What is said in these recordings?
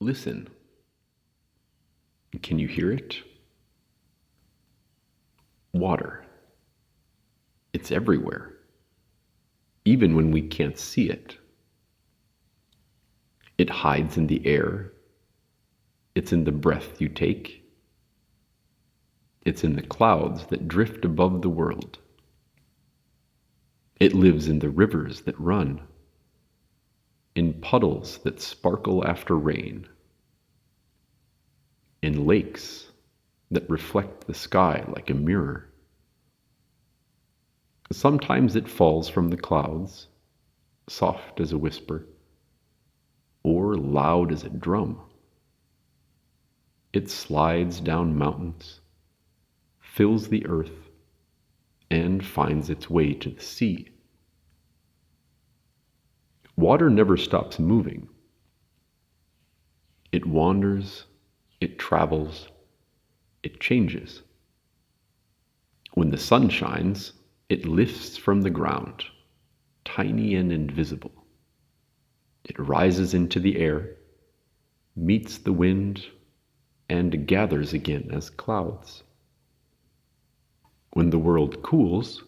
Listen. Can you hear it? Water. It's everywhere, even when we can't see it. It hides in the air. It's in the breath you take. It's in the clouds that drift above the world. It lives in the rivers that run, in puddles that sparkle after rain, in lakes that reflect the sky like a mirror. Sometimes it falls from the clouds, soft as a whisper, or loud as a drum. It slides down mountains, fills the earth, and finds its way to the sea. Water never stops moving. It wanders, it travels, it changes. When the sun shines, it lifts from the ground, tiny and invisible. It rises into the air, meets the wind, and gathers again as clouds. When the world cools,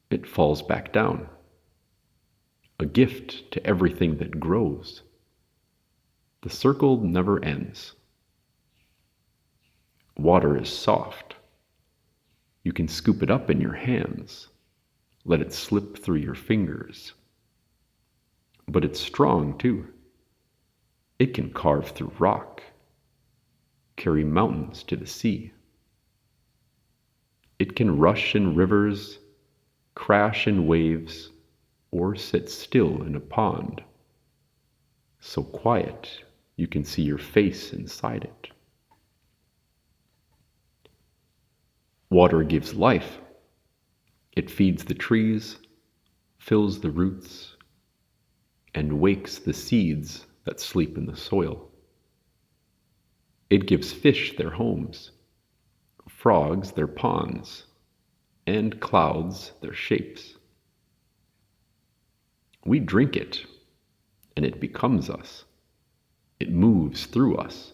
it falls back down, a gift to everything that grows. The circle never ends. Water is soft. You can scoop it up in your hands, let it slip through your fingers. But it's strong too. It can carve through rock, carry mountains to the sea. It can rush in rivers, crash in waves, or sit still in a pond, so quiet you can see your face inside it. Water gives life. It feeds the trees, fills the roots, and wakes the seeds that sleep in the soil. It gives fish their homes, frogs their ponds, and clouds their shapes. We drink it, and it becomes us. It moves through us,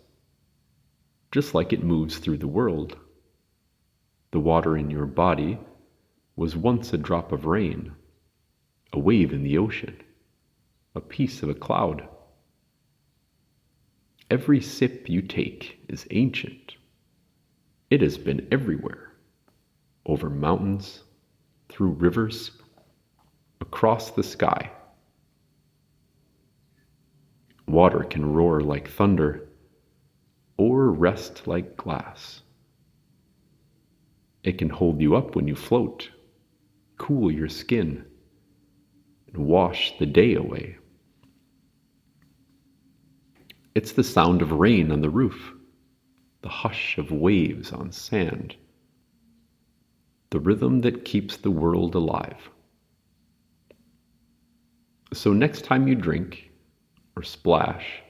just like it moves through the world. The water in your body was once a drop of rain, a wave in the ocean, a piece of a cloud. Every sip you take is ancient. It has been everywhere, over mountains, through rivers, across the sky. Water can roar like thunder, or rest like glass. It can hold you up when you float, cool your skin, and wash the day away. It's the sound of rain on the roof, the hush of waves on sand, the rhythm that keeps the world alive. So next time you drink, or splash,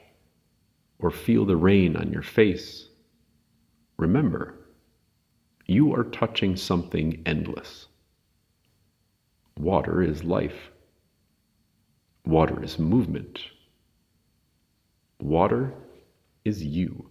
or feel the rain on your face, remember, you are touching something endless. Water is life. Water is movement. Water is you.